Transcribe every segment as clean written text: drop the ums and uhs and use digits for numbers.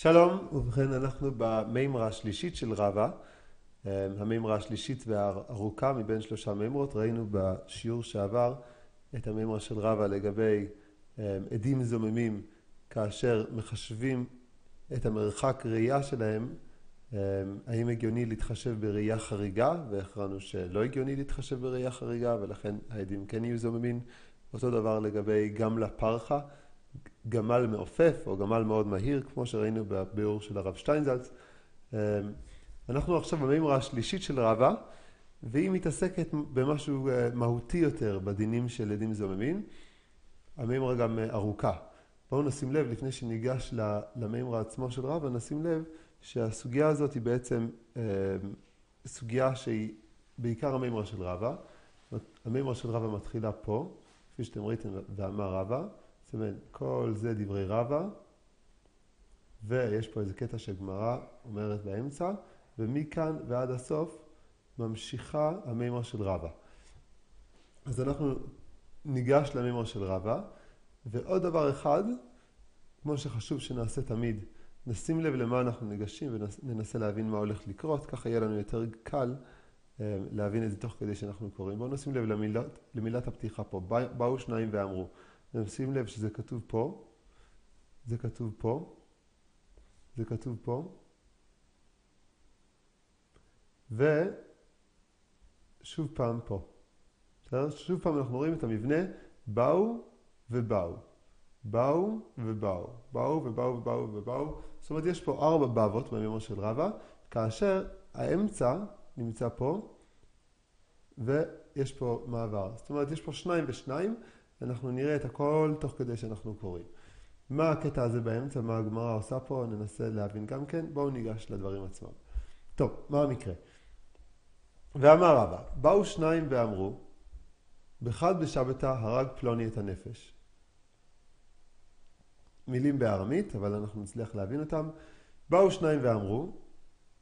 שלום, ובכן אנחנו במימרה השלישית של רבא, המימרה השלישית והארוכה מבין 3 מימרות. ראינו בשיעור שעבר את המימרה של רבא לגבי עדים זוממים כאשר מחשבים את המרחק ראייה שלהם, האם הגיוני להתחשב בראייה חריגה, והכרענו שלא הגיוני להתחשב בראייה חריגה ולכן העדים כן יהיו זוממים. אותו דבר לגבי גמלה פרחה, גמל מעופף או גמל מאוד מהיר, כמו שראינו בביאור של הרב שטיינזלץ. אנחנו עכשיו במימרה השלישית של רבא, והיא מתעסקת במשהו מהותי יותר בדינים של עדים זוממים. המימרה גם ארוכה. בואו נשים לב, לפני שניגש למימרה עצמו של רבא, נשים לב שהסוגיה הזאת היא בעצם סוגיה שהיא בעיקר המימרה של רבא. המימרה של רבא מתחילה פה, כפי שאתם ראיתם, ואמר רבא. זאת אומרת, כל זה דברי רבא, ויש פה איזה קטע שגמרא אומרת באמצע, ומכאן ועד הסוף ממשיכה המימרה של רבא. אז אנחנו ניגש למימרה של רבא, ועוד דבר אחד, כמו שחשוב שנעשה תמיד, נשים לב למה אנחנו ניגשים וננסה להבין מה הולך לקרות, ככה יהיה לנו יותר קל להבין את זה תוך כדי שאנחנו קוראים. בואו נשים לב למילת הפתיחה פה, באו שניים ואמרו. נשים לב שזה כתוב פה, זה כתוב פה, זה כתוב פה, ושוב פעם פה. בסדר? שוב פעם אנחנו רואים את המבנה, באו ובאו, באו ובאו, באו ובאו ובאו ובאו. זאת אומרת, יש פה 4 באבות מהמימרה של רבא, כאשר האמצע נמצא פה, ויש פה מעבר. זאת אומרת, יש פה 2 ו2, אנחנו נראה את הכל תוך כדי שאנחנו קוראים. מה הקטע הזה באמצע, מה הגמרא עושה פה, ננסה להבין גם כן. בואו ניגש לדברים עצמם. טוב, מה המקרה? ואמר רבא, באו 2 ואמרו, בחד בשבתא הרג פלוני את הנפש. מילים בארמית, אבל אנחנו נצליח להבין אותם. באו 2 ואמרו,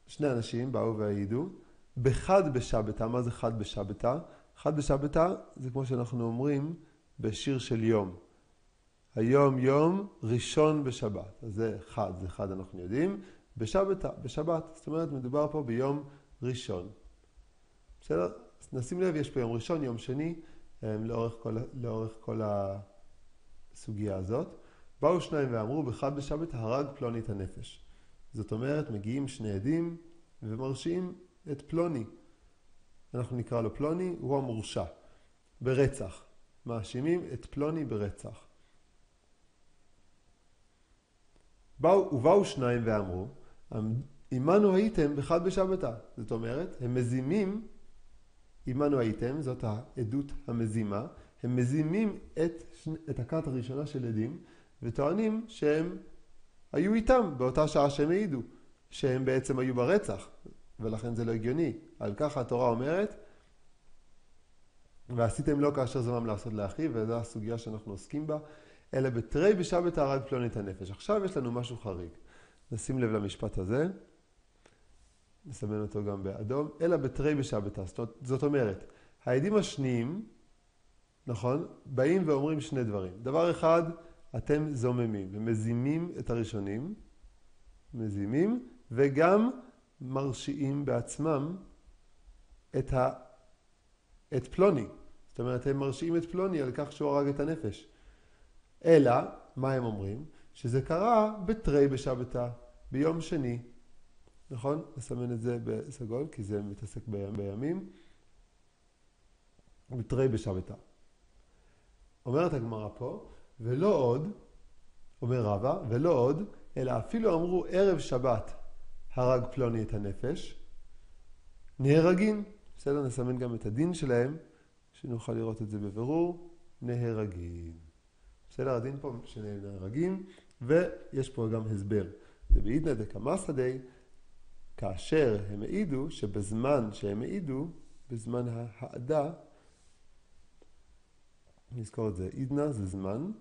2 אנשים באו והעידו, בחד בשבתא. מה זה חד בשבתא? חד בשבתא זה כמו שאנחנו אומרים בשיר של יום. היום יום ראשון בשבת. אז זה חד אנחנו יודעים. בשבת. זאת אומרת, מדובר פה ביום ראשון. בסדר? נשים לב, יש פה יום ראשון, יום שני, לאורך כל הסוגיה הזאת. באו 2 ואמרו, בחד בשבת הרג פלוני את הנפש. זאת אומרת, מגיעים 2 עדים ומרשיעים את פלוני. אנחנו נקרא לו פלוני, הוא המורשע ברצח. מאשימים את פלוני ברצח. ובאו 2 ואמרו, עמנו הייתם בחד בשבתא. זאת אומרת, הם מזימים, עמנו הייתם, זאת העדות המזימה, הם מזימים את הכת הראשונה של עדים, וטוענים שהם היו איתם באותה שעה שהם העידו, שהם בעצם היו ברצח, ולכן זה לא הגיוני. על כך התורה אומרת, ועשיתם לא כאשר זמם לעשות לאחיו, וזו הסוגיה שאנחנו עוסקים בה, אלא בתרי בשבתא הרג פלוני את הנפש. עכשיו יש לנו משהו חריג. נשים לב למשפט הזה, נסמן אותו גם באדום, אלא בתרי בשבתא. זאת אומרת, העדים השניים, נכון, באים ואומרים 2 דברים. דבר אחד, אתם זוממים ומזימים את הראשונים, מזימים, וגם מרשיעים בעצמם את פלוני. זאת אומרת, הם מרשיעים את פלוני על כך שהוא הרג את הנפש. אלא, מה הם אומרים? שזה קרה בתרי בשבתא, ביום שני. נכון? נסמן את זה בסגול, כי זה מתעסק בימים. בתרי בשבתא. אומרת הגמרא פה, ולא עוד, אומר רבא, ולא עוד, אלא אפילו אמרו ערב שבת הרג פלוני את הנפש, נהרגים. בסדר, נסמן גם את הדין שלהם, שנוכל לראות את זה בבירור, נהרגים. בסדר, הדין פה שנהרגים, ויש פה גם הסבר. דבעידנא דקמסא די, כאשר הם העידו, שבזמן שהם העידו, בזמן העדה, נזכור את זה, עידנא זה זמן,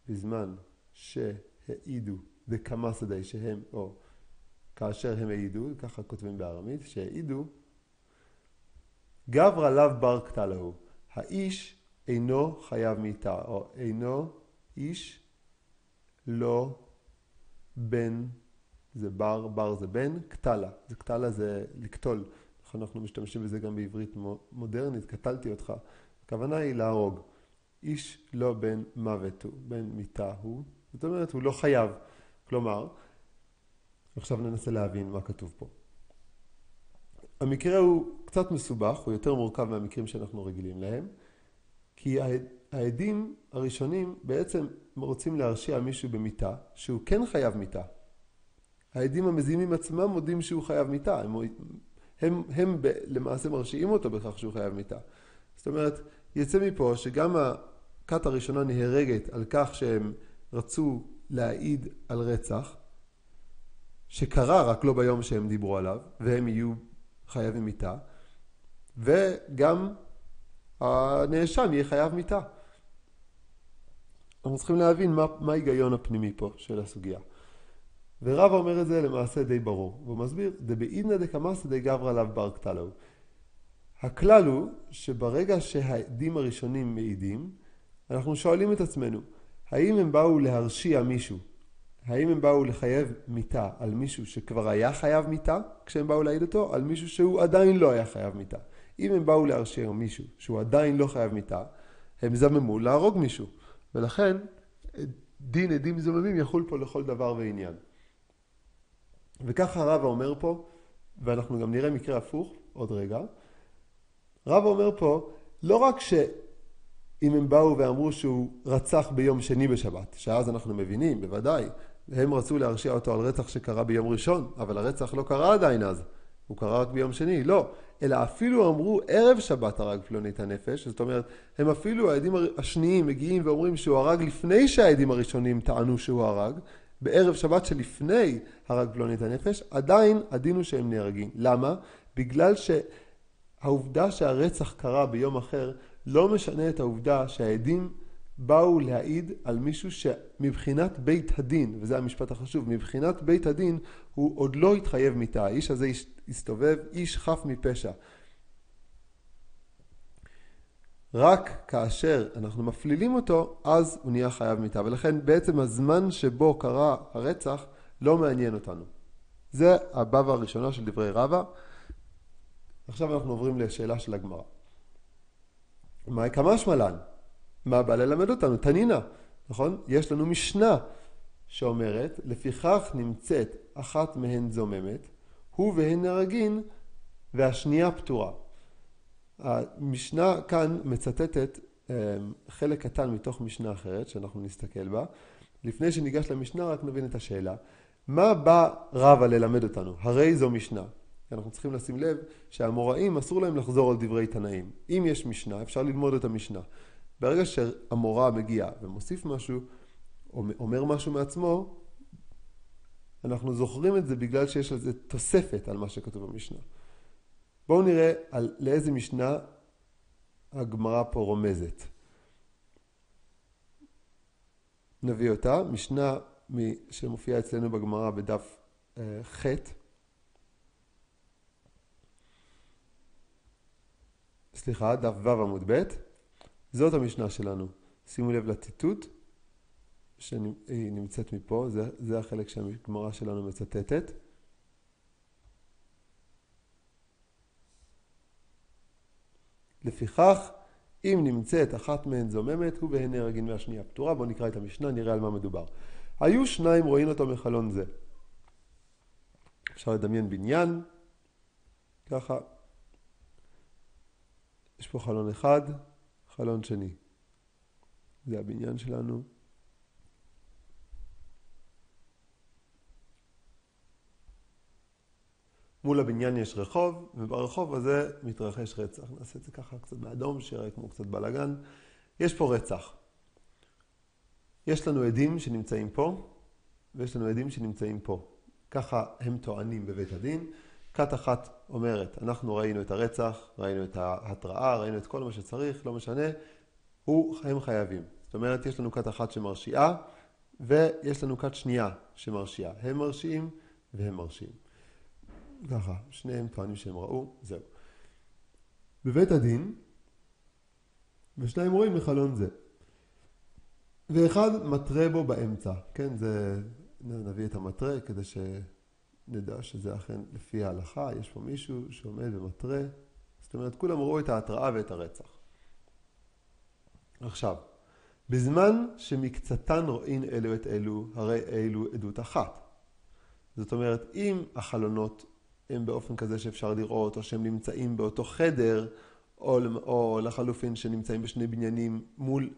בזמן שהעידו, דקמסא די, שהם, או כאשר הם העידו, ככה כותבים בארמית, שהעידו, גברא לאו בר קטע להו, האיש אינו חייב מיתה, או אינו איש לא בן זה בר, בר זה בן, קטלה. קטלה זה לקטול. אנחנו משתמשים בזה גם בעברית מודרנית, קטלתי אותך. הכוונה היא להרוג. איש לא בן מוות הוא, בן מיתה הוא. זאת אומרת, הוא לא חייב. כלומר, עכשיו ננסה להבין מה כתוב פה. המקרה הוא קצת מסובך, הוא יותר מורכב מהמקרים שאנחנו רגילים להם, כי העדים הראשונים בעצם רוצים להרשיע מישהו במיתה, שהוא כן חייב מיתה. העדים המזימים עצמם מודים שהוא חייב מיתה, הם למעשה מרשיעים אותו בכך שהוא חייב מיתה. זאת אומרת, יצא מפה שגם הכת הראשונה נהרגת על כך שהם רצו להעיד על רצח, שקרה רק לא ביום שהם דיברו עליו, והם יהיו חייבים מיתה, וגם הנאשם יהיה חייב מיתה. אנחנו צריכים להבין מה ההיגיון הפנימי פה של הסוגיה. ורב אומר את זה למעשה די ברור, והוא מסביר, דבעידנא דקמסא די גברא לאו בר קטלהו. הכלל הוא שברגע שהעדים הראשונים מעידים, אנחנו שואלים את עצמנו, האם הם באו להרשיע מישהו? האם הם באו לחייב מיתה על מישהו שכבר היה חייב מיתה, כשהם באו להעיד אותו, על מישהו שהוא עדיין לא היה חייב מיתה? אם הם באו להרשיע מישהו שהוא עדיין לא חייב מיתה, הם זממו להרוג מישהו. ולכן, דין עדים זוממים יחול פה לכל דבר ועניין. וככה רבא אומר פה, ואנחנו גם נראה מקרה הפוך עוד רגע, רבא אומר פה, לא רק שאם הם באו ואמרו שהוא רצח ביום שני בשבת, שאז אנחנו מבינים, בוודאי, הם רצו להרשיע אותו על רצח שקרה ביום ראשון, אבל הרצח לא קרה עדיין אז, הוא קרה רק ביום שני, לא, אלא אפילו אמרו ערב שבת הרג פלוני את הנפש, זאת אומרת, הם אפילו, העדים השניים מגיעים ואומרים שהוא הרג לפני שהעדים הראשונים טענו שהוא הרג, בערב שבת שלפני הרג פלוני את הנפש, עדיין הדין הוא שהם נהרגים. למה? בגלל שהעובדה שהרצח קרה ביום אחר, לא משנה את העובדה שהעדים באו להעיד על מישהו שמבחינת בית הדין, וזה המשפט החשוב, מבחינת בית הדין הוא עוד לא התחייב מיתה, האיש הזה הסתובב, איש חף מפשע. רק כאשר אנחנו מפלילים אותו, אז הוא נהיה חייב מיתה, ולכן בעצם הזמן שבו קרה הרצח לא מעניין אותנו. זה הבבא הראשונה של דברי רבא. עכשיו אנחנו עוברים לשאלה של הגמרא. מה כמשמע לן? מה בא ללמד אותנו? תנינה, נכון? יש לנו משנה שאומרת, לפיכך נמצאת אחת מהן זוממת, הוא והן נהרגין, והשנייה פטורה. המשנה כאן מצטטת חלק קטן מתוך משנה אחרת, שאנחנו נסתכל בה. לפני שניגש למשנה, רק נבין את השאלה. מה בא רבא ללמד אותנו? הרי זו משנה. אנחנו צריכים לשים לב שהאמוראים אסור להם לחזור על דברי תנאים. אם יש משנה, אפשר ללמוד את המשנה. ברגע שהאמורא מגיע ומוסיף משהו, או אומר משהו מעצמו, אנחנו זוכרים את זה בגלל שיש לזה תוספת על מה שכתוב במשנה. בואו נראה על לאיזה משנה הגמרא פה רומזת. נביא אותה, משנה שמופיעה אצלנו בגמרא בדף ח'. סליחה, דף ו' עמוד ב'. זאת המשנה שלנו. שימו לב לציטוט שהיא נמצאת מפה, זה החלק שהגמרא שלנו מצטטת. לפיכך, אם נמצאת אחת מהן זוממת, הוא והן נהרגין והשנייה פטורה. בואו נקרא את המשנה, נראה על מה מדובר. היו שניים רואים אותו מחלון זה. אפשר לדמיין בניין, ככה. יש פה חלון אחד, חלון שני. זה הבניין שלנו. מול הבניין יש רחוב, וברחוב הזה מתרחש רצח. נעשה את זה ככה קצת באדום, שיראה כמו קצת בלגן. יש פה רצח. יש לנו עדים שנמצאים פה, ויש לנו עדים שנמצאים פה. ככה הם טוענים בבית הדין. כת אחת אומרת, אנחנו ראינו את הרצח, ראינו את ההתראה, ראינו את כל מה שצריך, לא משנה, הם חייבים. זאת אומרת, יש לנו כת אחת שמרשיעה, ויש לנו כת שנייה שמרשיעה. הם מרשיעים והם מרשיעים. ככה, שניהם טוענים שהם ראו, זהו. בבית הדין, ושניים רואים מחלון זה. ואחד מטרה בו באמצע. כן, זה, נביא את המטרה כדי נדע שזה אכן לפי ההלכה, יש פה מישהו שעומד ומטרה. זאת אומרת, כולם ראו את ההתראה ואת הרצח. עכשיו, בזמן שמקצתן רואים אלו את אלו, הרי אלו עדות אחת. זאת אומרת, אם החלונות הם באופן כזה שאפשר לראות, או שהם נמצאים באותו חדר, או לחלופין שנמצאים בשני בניינים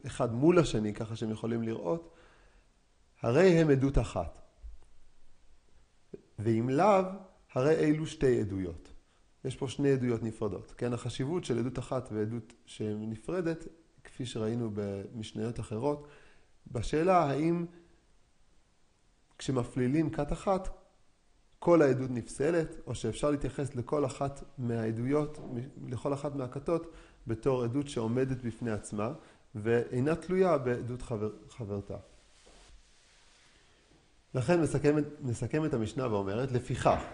אחד מול השני, ככה שהם יכולים לראות, הרי הם עדות אחת. ואם לאו, הרי אלו שתי עדויות. יש פה שני עדויות נפרדות. כן, החשיבות של עדות אחת ועדות שנפרדת, כפי שראינו במשניות אחרות, בשאלה האם כשמפלילים כת אחת, כל העדות נפסלת, או שאפשר להתייחס לכל אחת מהעדויות, לכל אחת מהכתות, בתור עדות שעומדת בפני עצמה, ואינה תלויה בעדות חברתה. לכן מסכמת המשנה ואומרת, לפיכך,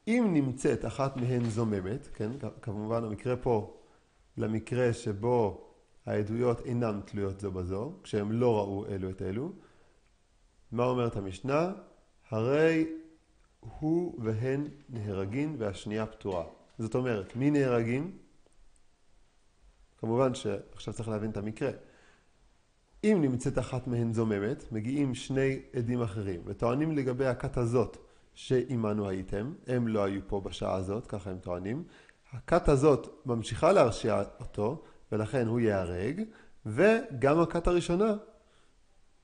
אם נמצאת אחת מהן זוממת, כן, כמובן המקרה פה, למקרה שבו העדויות אינן תלויות זו בזו, כשהם לא ראו אלו את אלו, מה אומרת המשנה? הרי הוא והן נהרגים והשנייה פטורה. זאת אומרת, מי נהרגים? כמובן שעכשיו צריך להבין את המקרה. אם נמצאת אחת מהן זוממת, מגיעים שני עדים אחרים, וטוענים לגבי הכת הזאת שעימנו הייתם, הם לא היו פה בשעה הזאת, ככה הם טוענים. הכת הזאת ממשיכה להרשיע אותו, ולכן הוא ייהרג, וגם הכת הראשונה,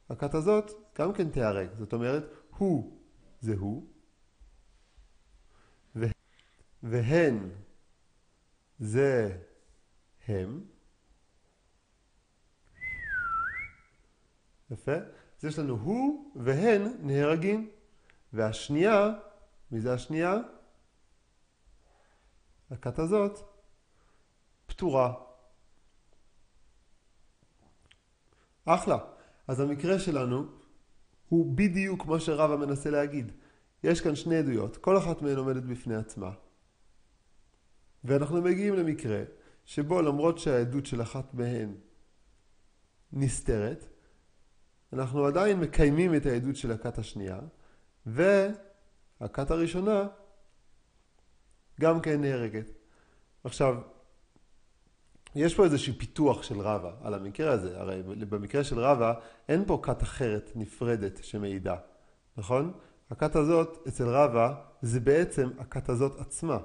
הכת הזאת גם כן תיהרג. זאת אומרת, הוא זה הוא, והן זה הם. יפה. אז יש לנו הוא והן נהרגים. והשנייה, מי זה השנייה? הכת הזאת פטורה. אחלה. אז המקרה שלנו הוא בדיוק מה שרבא מנסה להגיד. יש כאן שני עדויות, כל אחת מהן עומדת בפני עצמה. ואנחנו מגיעים למקרה שבו למרות שהעדות של אחת מהן נסתרת, אנחנו עדיין מקיימים את העדות של הכת השנייה, והכת הראשונה גם כן נהרגת. עכשיו, יש פה איזשהו פיתוח של רבא על המקרה הזה. הרי במקרה של רבא אין פה כת אחרת נפרדת שמעידה, נכון? הכת הזאת אצל רבא זה בעצם הכת הזאת עצמה.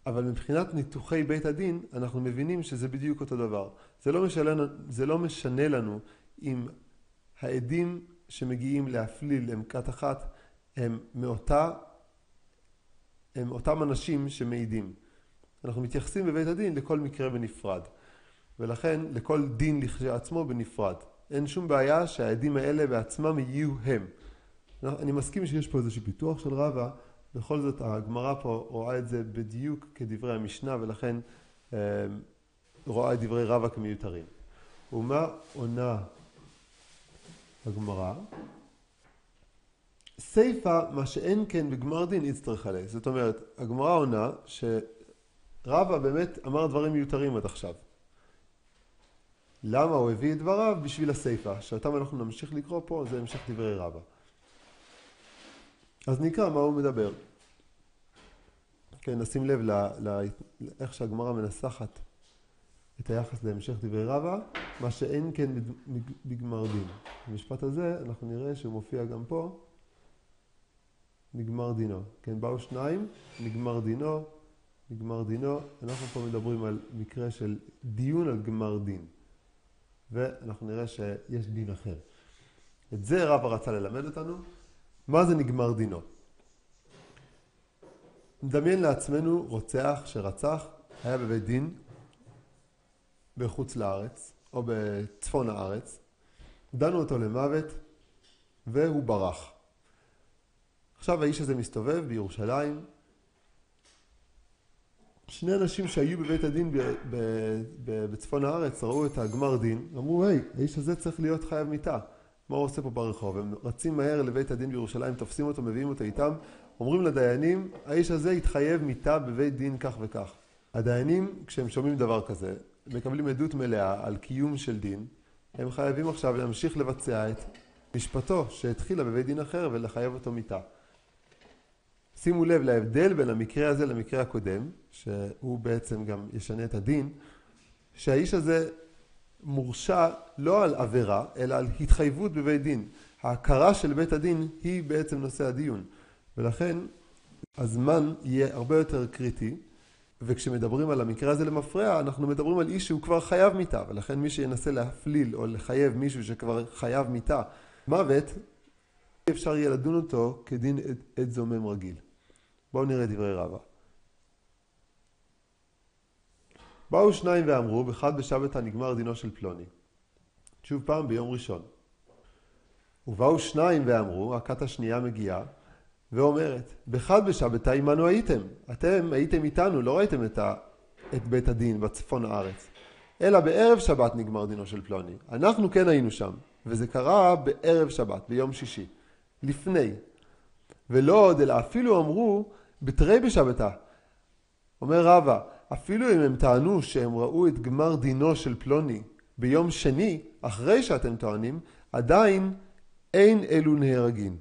אבל מבחינת ניתוחי בית הדין אנחנו מבינים שזה בדיוק אותו דבר. זה לא משנה לנו אם העדים שמגיעים להפליל הם כת אחת הם אותם אנשים שמעידים. אנחנו מתייחסים בבית הדין לכל מקרה בנפרד. ולכן לכל דין לכשעצמו בנפרד. אין שום בעיה שהעדים האלה בעצמם יהיו הם. אני מסכים שיש פה איזשהו פיתוח של רבא, בכל זאת הגמרא פה רואה את זה בדיוק כדברי המשנה, ולכן רואה את דברי רבא כמיותרים. ומה עונה הגמרא? סיפא מה שאין כן בגמר דין יצטרך עליה. זאת אומרת, הגמרא עונה שרבא באמת אמר דברים מיותרים עד עכשיו. למה הוא הביא את דבריו? בשביל הסיפא, שאותם אנחנו נמשיך לקרוא פה, זה המשך דברי רבא. אז נקרא מה הוא מדבר. כן, נשים לב לאיך שהגמרא מנסחת את היחס להמשך דברי רבא, מה שאין כן בגמר דין. במשפט הזה אנחנו נראה שהוא מופיע גם פה, נגמר דינו. כן, באו שניים, נגמר דינו. אנחנו פה מדברים על מקרה של דיון על גמר דין. ואנחנו נראה שיש דין אחר. את זה רבא רצה ללמד אותנו. מה זה נגמר דינו? נדמיין לעצמנו רוצח שרצח, היה בבית דין בחוץ לארץ או בצפון הארץ, דנו אותו למוות והוא ברח. עכשיו האיש הזה מסתובב בירושלים, שני אנשים שהיו בבית הדין בצפון הארץ ראו את הגמר דין, אמרו, היי, האיש הזה צריך להיות חייב מיתה. מה הוא עושה פה ברחוב? הם רצים מהר לבית הדין בירושלים, תופסים אותו, מביאים אותו איתם, אומרים לדיינים, האיש הזה יתחייב מיתה בבית דין כך וכך. הדיינים, כשהם שומעים דבר כזה, מקבלים עדות מלאה על קיום של דין, הם חייבים עכשיו להמשיך לבצע את משפטו שהתחילה בבית דין אחר ולחייב אותו מיתה. שימו לב להבדל בין המקרה הזה למקרה הקודם, שהוא בעצם גם ישנה את הדין, שהאיש הזה מורשע לא על עבירה, אלא על התחייבות בבית דין. ההכרה של בית הדין היא בעצם נושא הדיון. ולכן הזמן יהיה הרבה יותר קריטי, וכשמדברים על המקרה הזה למפרע, אנחנו מדברים על איש שהוא כבר חייב מיתה, ולכן מי שינסה להפליל או לחייב מישהו שכבר חייב מיתה מוות, אפשר יהיה לדון אותו כדין עד זומם רגיל. בואו נראה דברי רבא. באו שניים ואמרו, באחד בשבתא נגמר דינו של פלוני. שוב פעם ביום ראשון. ובאו שניים ואמרו, הכת השנייה מגיעה, ואומרת, באחד בשבתא עמנו הייתם. אתם הייתם איתנו, לא ראיתם את בית הדין בצפון הארץ. אלא בערב שבת נגמר דינו של פלוני. אנחנו כן היינו שם, וזה קרה בערב שבת, ביום שישי, לפני. ולא עוד, אלא אפילו אמרו, בתרי בשבתא. אומר רבא, אפילו אם הם טענו שהם ראו את גמר דינו של פלוני ביום שני, אחרי שאתם טוענים, עדיין אין אלו נהרגים.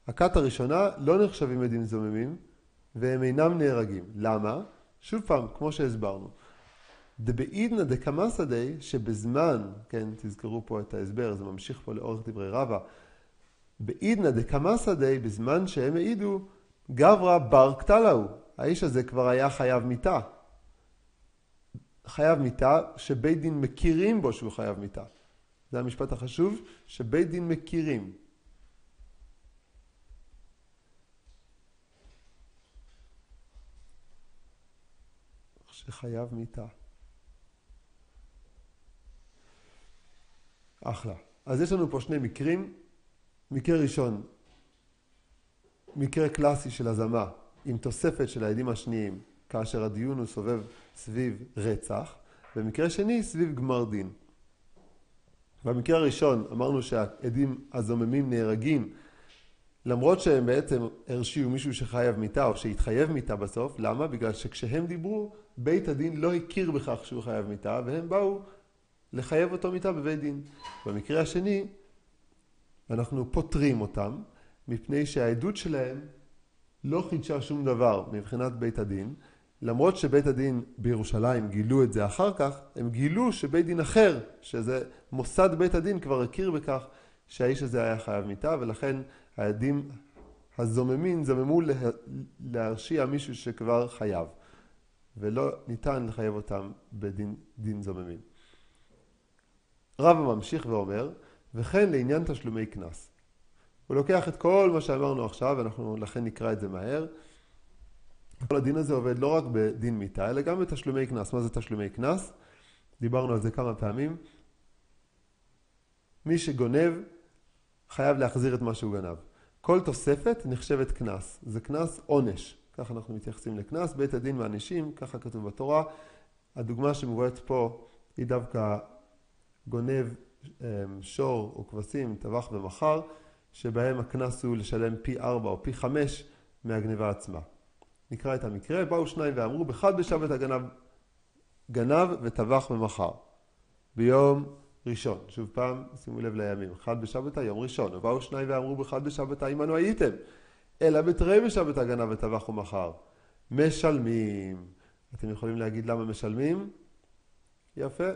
הכת הראשונה לא נחשבים עדים זוממים, והם אינם נהרגים. למה? שוב פעם, כמו שהסברנו. דבעידנא דקמסא די, שבזמן, כן, תזכרו פה את ההסבר, זה ממשיך פה לאורך דברי רבא, בעידנא דקמסא די, בזמן שהם העידו, גברא בר קטלהו. האיש הזה כבר היה חייב מיתה. חייב מיתה שבית דין מכירים בו שהוא חייב מיתה. זה המשפט החשוב, שבית דין מכירים. שחייב מיתה. אחלה. אז יש לנו פה שני מקרים. מקרה ראשון, מקרה קלאסי של הזמה, עם תוספת של העדים השניים, כאשר הדיון הוא סובב סביב רצח, ומקרה שני סביב גמר דין. במקרה הראשון אמרנו שהעדים הזוממים נהרגים, למרות שהם בעצם הרשיעו מישהו שחייב מיתה או שהתחייב מיתה בסוף. למה? בגלל שכשהם דיברו, בית הדין לא הכיר בכך שהוא חייב מיתה, והם באו לחייב אותו מיתה בבית דין. במקרה השני, אנחנו פותרים אותם, מפני שהעדות שלהם לא חידשה שום דבר מבחינת בית הדין. למרות שבית הדין בירושלים גילו את זה אחר כך, הם גילו שבית דין אחר, שזה מוסד בית הדין, כבר הכיר בכך שהאיש הזה היה חייב מיתה, ולכן העדים הזוממים זממו להרשיע מישהו שכבר חייב, ולא ניתן לחייב אותם בדין זוממים. רבא ממשיך ואומר, וכן לעניין תשלומי קנס. הוא לוקח את כל מה שאמרנו עכשיו, ואנחנו לכן נקרא את זה מהר. כל הדין הזה עובד לא רק בדין מיתה, אלא גם בתשלומי קנס. מה זה תשלומי קנס? דיברנו על זה כמה פעמים. מי שגונב חייב להחזיר את מה שהוא גנב. כל תוספת נחשבת קנס. זה קנס עונש. ככה אנחנו מתייחסים לקנס. בית הדין מענישים, ככה כתוב בתורה. הדוגמה שמובאת פה היא דווקא גונב שור או כבשים, טבח ומכר, שבהם הקנס הוא לשלם פי 4 או פי 5 מהגניבה עצמה. נקרא את המקרה. באו שניים ואמרו, באחד בשבת הגנב גנב וטבח ומכר. ביום ראשון. שוב פעם, שימו לב לימים. אחד בשבת יום ראשון. ובאו שניים ואמרו, באחד בשבת עמנו הייתם. אלא בתרי בשבת הגנב וטבח ומכר. משלמים. אתם יכולים להגיד למה משלמים? יפה.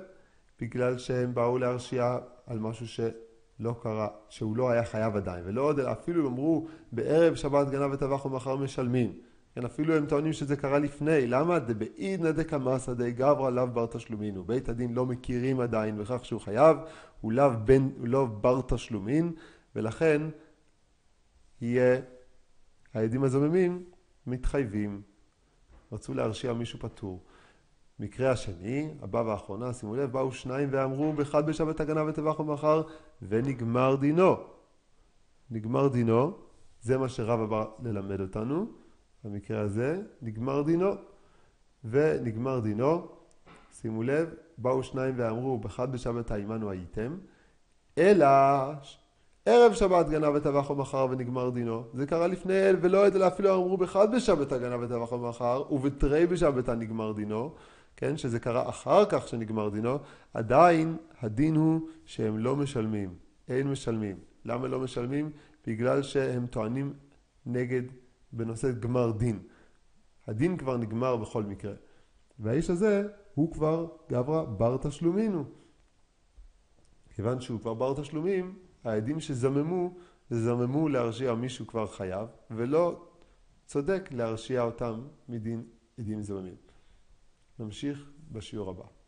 בגלל שהם באו להרשיע על משהו שלא קרה, שהוא לא היה חייב עדיין. ולא עוד, אפילו אמרו, בערב שבת גנב וטבח ומכר משלמים. כן, אפילו הם טוענים שזה קרה לפני. למה? דבעידנא דקמסא די גברא לאו בר תשלומין. בית הדין לא מכירים עדיין בכך שהוא חייב, הוא לא בר תשלומין, ולכן יהיה העדים הזוממים מתחייבים. רצו להרשיע מישהו פטור. מקרה השני, הבא והאחרונה, שימו לב, באו שניים ואמרו, באחד בשבת הגנב וטבח ומכר, ונגמר דינו. נגמר דינו, זה מה שרבא בא ללמד אותנו. במקרה הזה, נגמר דינו. ונגמר דינו, שימו לב, באו שניים ואמרו, באחד בשבת עמנו הייתם, אלא ערב שבת גנב וטבח ומכר ונגמר דינו. זה קרה לפני אל ולא אלא אפילו אמרו, באחד בשבת הגנב וטבח ומכר, ובתרי בשבת נגמר דינו. כן, שזה קרה אחר כך שנגמר דינו, עדיין הדין הוא שהם לא משלמים, אין משלמים. למה לא משלמים? בגלל שהם טוענים נגד בנושא גמר דין. הדין כבר נגמר בכל מקרה. והאיש הזה הוא כבר גברא בר תשלומין הוא. כיוון שהוא כבר בר תשלומים, העדים זממו להרשיע מישהו כבר חייב, ולא צודק להרשיע אותם מדין עדים זממים. נמשיך בשיעור הבא.